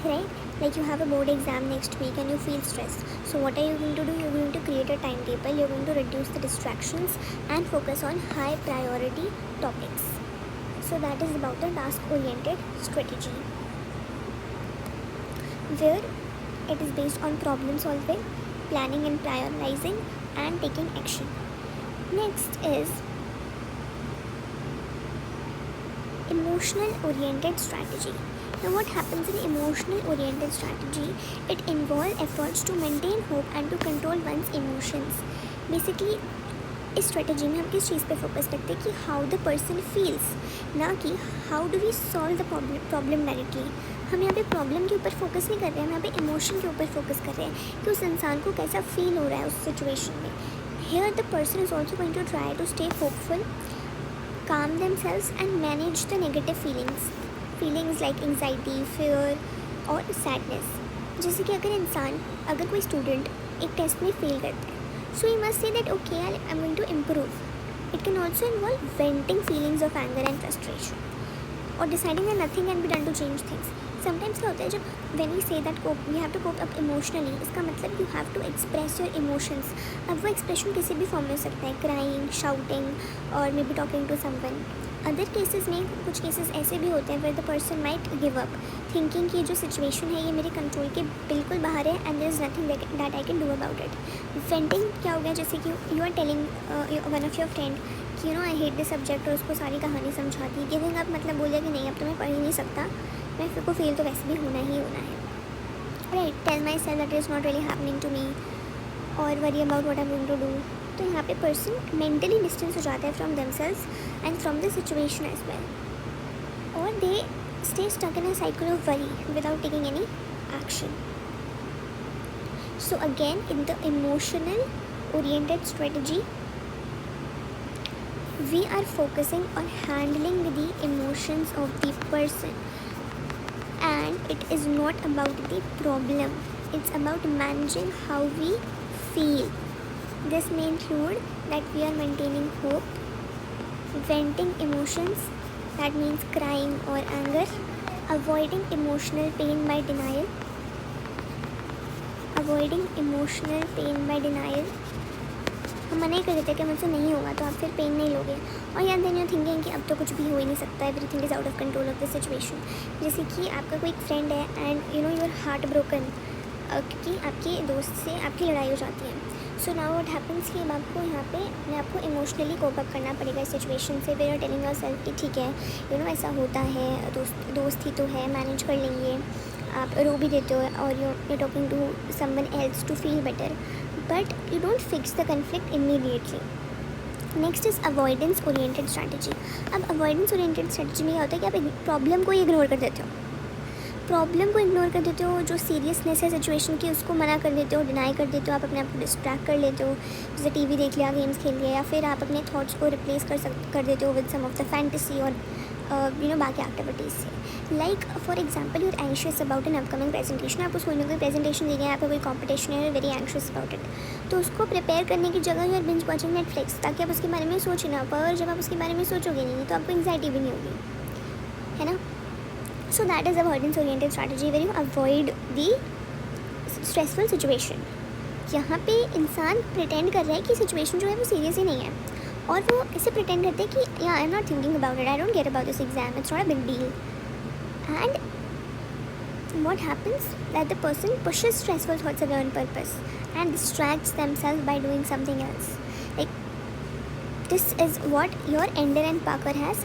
right? Like you have a board exam next week and you feel stressed. So what are you going to do? You're going to create a timetable, you're going to reduce the distractions and focus on high priority topics. So that is about the task oriented strategy, where it is based on problem solving, planning and prioritizing, and taking action. Next is emotional oriented strategy. Now what happens in emotional oriented strategy? It involves efforts to maintain hope and to control one's emotions. Basically इस strategy में हम किस चीज़ पे focus करते हैं कि how the person feels, ना कि how do we solve the problem directly. हम यहाँ पे प्रॉब्लम के ऊपर फोकस नहीं कर रहे हैं, हम यहाँ पे इमोशन के ऊपर फोकस कर रहे हैं कि उस इंसान को कैसा फील हो रहा है उस सिचुएशन में. Here the person is also going to try to stay hopeful, calm themselves and manage the negative feelings like anxiety, fear और sadness. जैसे कि अगर कोई स्टूडेंट एक टेस्ट में फेल करता है, so he must say that okay, I'm going to improve. It can also involve venting feelings of anger and frustration or deciding that nothing can be done to change things. Sometimes क्या होता है जब when we say that we have to cope up emotionally, इसका मतलब you have to express your emotions. अब वो expression किसी भी फॉर्म में हो सकता है, crying, shouting और may be talking to someone. Other cases में कुछ केसेस ऐसे भी होते हैं where the person might give up, thinking कि जो सिचुएशन है ये मेरे कंट्रोल के बिल्कुल बाहर है and there is nothing that I can do about it. Venting क्या हो गया, जैसे कि you are telling one of your friend कि you know I hate this subject और उसको सारी कहानी समझा दी. गिविंग अप मतलब बोलिए कि नहीं अब तो मैं पढ़ ही नहीं सकता, मैं फिर को फेल तो वैसे भी होना ही होना है. Right, tell myself that is not really happening to me और worry about what I am going to do. तो यहाँ पे पर्सन मेंटली डिस्टेंस हो जाता है from themselves and from the situation as well, और they stay stuck in a cycle of worry without taking any action. So again in the emotional oriented strategy we are focusing on handling the emotions of the person, and it is not about the problem, it's about managing how we feel. This may include that we are maintaining hope, venting emotions, that means crying or anger, avoiding emotional pain by denial, हम मना ही कर देते हैं कि मुझसे नहीं होगा तो आप फिर पेन नहीं लोगे, और या देन यू थिंकिंग कि अब तो कुछ भी हो ही नहीं सकता, everything is out of control of the situation. जैसे कि आपका कोई फ्रेंड है and you know your heart broken क्योंकि आपके दोस्त से आपकी लड़ाई हो जाती है. सो नाउ व्हाट हैपन्स कि अब आपको यहाँ पे मैं आपको इमोशनली कोप अप करना पड़ेगा इस सिचुएशन से. वे आर टेलिंग योरसेल्फ कि ठीक है यू नो ऐसा होता है, दोस्त ही तो है, मैनेज कर लेंगे. आप रो भी देते हो और you talking to someone else to feel better, but you don't fix the conflict immediately. Next is avoidance oriented strategy. अब अवॉइडेंस ओरिएंटेड स्ट्रैटेजी में क्या होता है कि आप प्रॉब्लम को इग्नोर कर देते हो, जो सीरियसनेस है सिचुएशन की उसको मना कर देते हो, डिनाई कर देते हो, आप अपने आप को डिस्ट्रैक्ट कर लेते हो, जैसे टीवी देख लिया, गेम्स खेल लिया, या फिर आप अपने थॉट्स को रिप्लेस कर देते हो with some of the fantasy और बाकी एक्टिविटीज़ से. Like for example you are anxious about an upcoming presentation, आपको स्कूल में कोई प्रेजेंटेशन दी गई है, आपका कोई कॉम्पिटिशन है, वेरी एंशियस अबाउट इट. तो उसको प्रिपेयर करने की जगह you are binge watching Netflix, ताकि आप उसके बारे में सोच ना पाओ, और जब आप उसके बारे में सोचोगे नहीं तो आपको एंग्जाइटी भी नहीं होगी, है ना. So that is avoidance oriented strategy where you avoid the stressful situation. यहाँ पे इंसान प्रिटेंड कर रहा है कि सिचुएशन जो है वो सीरियस ही नहीं है, और वो ऐसे प्रिटेंड करते हैं कि या I am not thinking about it, I don't care about this exam, it's not a big deal. And what happens that the person pushes stressful thoughts away on purpose and distracts themselves by doing something else. Like this is what your Ender and Parker has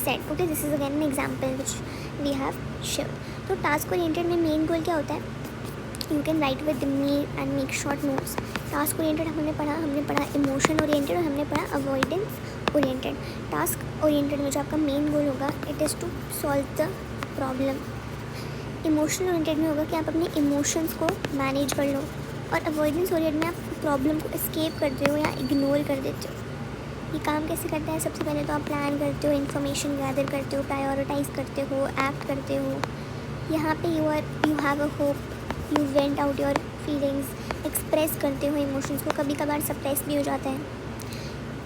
said. Okay, this is again an example which we have shared. तो task oriented में main goal क्या होता है? You can write with me and make short notes. Task oriented हमने पढ़ा emotion oriented और हमने पढ़ा avoidance oriented. Task oriented में जो आपका main goal होगा it is to solve the problem. Emotional oriented में होगा कि आप अपने इमोशंस को मैनेज कर लो, और अवॉइडेंस ओरिएंटेड में आप प्रॉब्लम को एस्केप करते हो या इग्नोर कर देते हो. ये काम कैसे करता है? सबसे पहले तो आप प्लान करते हो, इन्फॉर्मेशन गैदर करते हो, प्रायोरिटाइज करते हो, एक्ट करते हो. यहाँ पे you have a hope, you went out your feelings, express करते हो इमोशंस को, कभी कभार सप्रेस भी हो जाता है.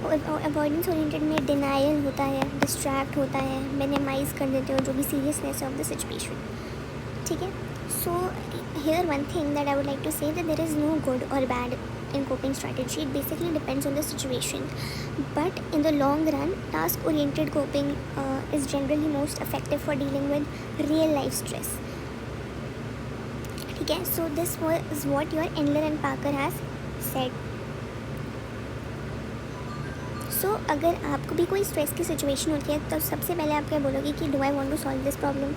अवॉइडेंस ओरिएंटेड में डिनाइल होता है, डिस्ट्रैक्ट होता है, मिनिमाइज़ कर देते हो जो भी सीरियसनेस है ऑफ द सिचुएशन. ठीक है. So here one thing that I would like to say, that there is no good or bad in coping strategy. It basically depends on the situation, but in the long run, task oriented coping is generally most effective for dealing with real life stress. ठीक है. So this was what your Endler and Parker has said. सो अगर आपको भी कोई stress की situation होती है तो सबसे पहले आप क्या बोलोगे कि do I want to solve this problem.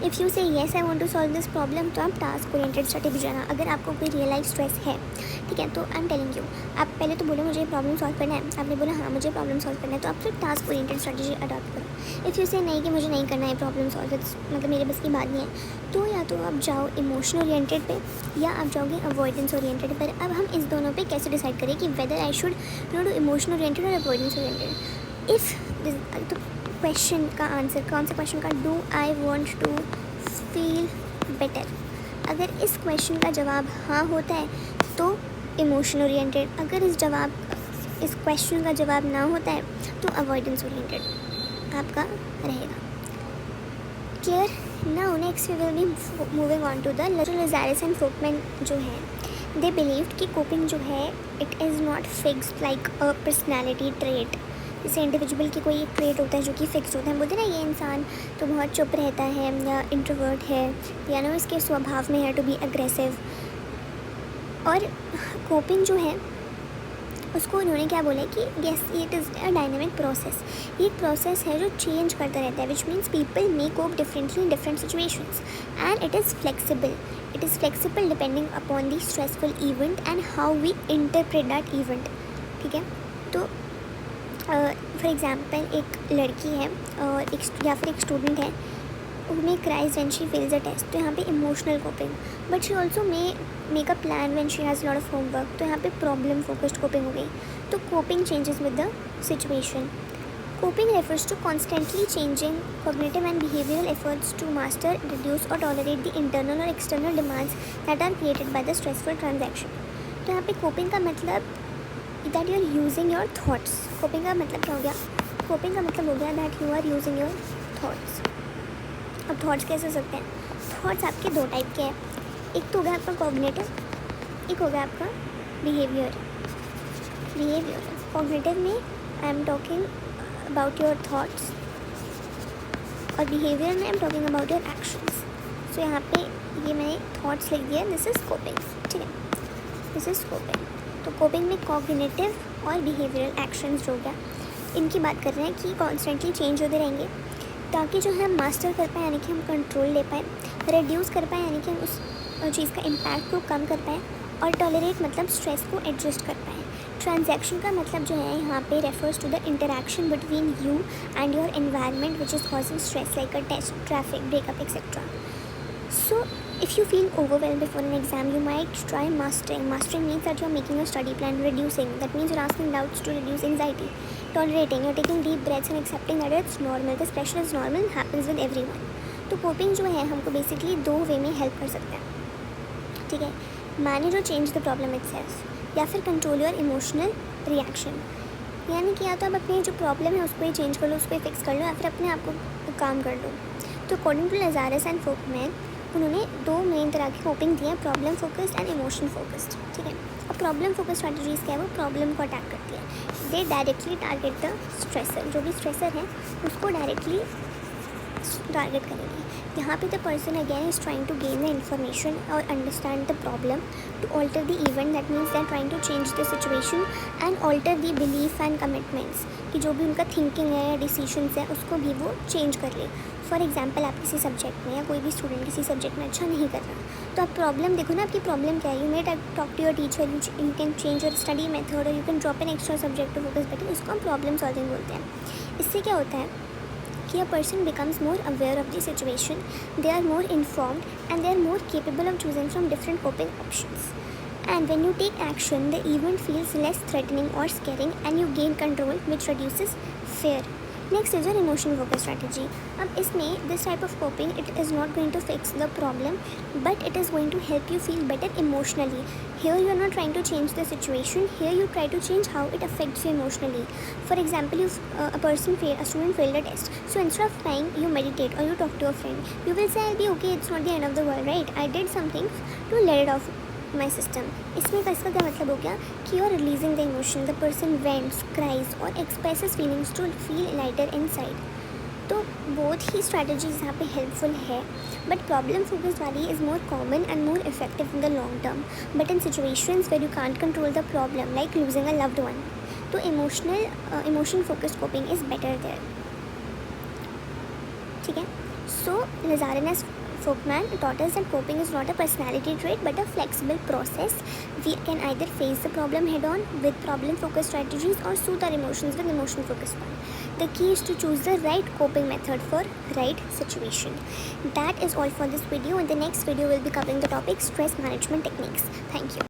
If you say yes I want to solve this problem, तो आप टास्क ओरिएंटेड स्ट्रेटेजी जाना. अगर आपको कोई रियल लाइफ स्ट्रेस है, ठीक है, तो आई एम टेलिंग यू, आप पहले तो बोलो मुझे प्रॉब्लम सॉल्व करना है. आपने बोला हाँ मुझे प्रॉब्लम सॉल्व करना है, तो आप फिर टास्क ओरिएंटेड स्ट्रेटेजी अडॉप्ट करो. इफ़ यू से नहीं कि मुझे नहीं करना है प्रॉब्लम सॉल्व, मतलब मेरे बस की बात नहीं है, तो या तो आप जाओ इमोशनल ओरिएंटेड पे या आप जाओगे अवॉइडेंस ओरिएंटेड पर. अब हम इस दोनों पे कैसे डिसाइड करें कि whether I should do emotional oriented और अवॉइडेंस ओरिएंटेड. इफ़ तो क्वेश्चन का आंसर, कौन से क्वेश्चन का, do I want to feel better, अगर इस क्वेश्चन का जवाब हाँ होता है तो इमोशनल ओरिएंटेड. अगर इस क्वेश्चन का जवाब ना होता है तो अवॉइडेंस ओरिएंटेड आपका रहेगा. Clear. Now next we will be moving on to the Lazarus and Folkman जो है, दे बिलीव्ड कि कोपिंग जो है it is not fixed like a personality trait. जैसे इंडिविजुअल की कोई एक ट्रेट होता है जो कि फिक्स होता है. बोलते ना ये इंसान तो बहुत चुप रहता है या इंट्रोवर्ट है या ना इसके स्वभाव में है टू बी अग्रेसिव. और कोपिंग जो है उसको उन्होंने क्या बोला कि yes it is a dynamic process. ये एक प्रोसेस है जो चेंज करता रहता है, which means people may cope differently in different situations and it is flexible. It is flexible depending upon the stressful event and how we interpret that event. ठीक है. तो फॉर एग्जाम्पल एक लड़की है और या फिर एक स्टूडेंट है, may cries when she fails a test, तो यहाँ पे emotional coping. But she also may make a plan when she has lot of homework, तो यहाँ पे प्रॉब्लम फोकस्ड कोपिंग हो गई. तो coping changes with the situation. Coping refers to constantly changing cognitive and behavioral efforts to master, reduce or tolerate the internal or external demands that are created by the stressful transaction. तो यहाँ पे coping का मतलब that you are using your thoughts. Coping का मतलब क्या हो गया? Coping का मतलब हो गया that you are using your thoughts. अब थॉट्स कैसे हो सकते हैं? थॉट्स आपके दो टाइप के हैं. एक तो हो गया आपका कॉग्निटिव, एक हो गया आपका बिहेवियर. कॉग्निटिव में I am talking about your thoughts और बिहेवियर में I am talking about your actions. So यहाँ पे ये मैंने थॉट्स लिख दिया, दिस इज़ कोपिंग. ठीक है, दिस इज़ कोपिंग. तो कोपिंग में कॉग्निटिव और बिहेवियरल एक्शंस जो हो गया, इनकी बात कर रहे हैं कि कॉन्स्टेंटली चेंज होते रहेंगे ताकि जो है हम मास्टर कर पाएँ, यानी कि हम कंट्रोल ले पाएँ, रिड्यूस कर पाएँ, यानी कि हम उस चीज़ का इम्पैक्ट को कम कर पाएँ, और टॉलरेट मतलब स्ट्रेस को एडजस्ट कर पाएँ. ट्रांजैक्शन का मतलब जो है यहाँ पे refers to the interaction between you and your environment which is causing stress like a test, traffic, breakup etcetera. So if you feel overwhelmed before an exam, you might try mastering. Mastering means that you are making a study plan. Reducing, that means you're asking doubts to reduce anxiety. Tolerating, you're taking deep breaths and accepting that it's normal. This pressure is normal and happens with everyone. तो coping जो है हमको basically दो वे में help कर सकता है. ठीक है, मैनेज और चेंज द प्रॉब्लम इटसेल्फ, या फिर कंट्रोल योर इमोशनल रिएक्शन. यानी कि या तो आप अपनी जो प्रॉब्लम है उसको ही चेंज कर लो, उसको ही फिक्स कर लो, या फिर अपने आप को काम कर लो. तो अकॉर्डिंग टू लजारस एंड फ्रोकमैन, उन्होंने दो मेन तरह की कोपिंग दी है, problem focused and emotion focused. ठीक है, अब प्रॉब्लम फोकस्ड स्ट्रैटेजीज क्या है, वो प्रॉब्लम को अटैक करती है. दे डायरेक्टली टारगेट द स्ट्रेसर, जो भी स्ट्रेसर है उसको डायरेक्टली टारगेट करेंगे. यहाँ पे the person again is trying to gain the information और understand the problem to alter the event. That means they are trying to change the situation and alter the belief and commitments, कि जो भी उनका thinking है या decisions है उसको भी वो चेंज कर ले. फॉर एग्जाम्पल, आप किसी सब्जेक्ट में या कोई भी स्टूडेंट किसी सब्जेक्ट में अच्छा नहीं कर रहा, तो आप प्रॉब्लम देखो ना, आपकी प्रॉब्लम क्या है. You may talk to your teacher, you can change your study method और you can drop an extra subject to focus better. इसको हम प्रॉब्लम सॉल्विंग बोलते हैं. इससे क्या होता है कि a person becomes more aware of the situation, they are more informed and they are more capable of choosing from different coping options. And when you take action, the event feels less threatening or scaring and you gain control, which reduces fear. Next is your emotion focus strategy. अब इसमें this type of coping it is not going to fix the problem but it is going to help you feel better emotionally. Here you are not trying to change the situation. Here you try to change how it affects you emotionally. For example, if a student failed a test, so instead of crying, you meditate or you talk to a friend. You will say, I'll be okay. It's not the end of the world, right? I did something to let it off my system. इसमें इसका क्या मतलब हो गया कि you are releasing the emotion. The person vents, cries or expresses feelings to feel lighter inside. तो both ही strategies यहाँ पे हेल्पफुल है बट प्रॉब्लम फोकस वाली is more common and more effective in the long term but in situations where you can't control the problem like losing a loved one तो emotion focus coping is better there. ठीक है. सो Lazarus Folkman taught us that coping is not a personality trait but a flexible process. We can either face the problem head on with problem focused strategies or soothe our emotions with emotion focused one. The key is to choose the right coping method for right situation. That is all for this video. In the next video we'll be covering the topic stress management techniques. Thank you.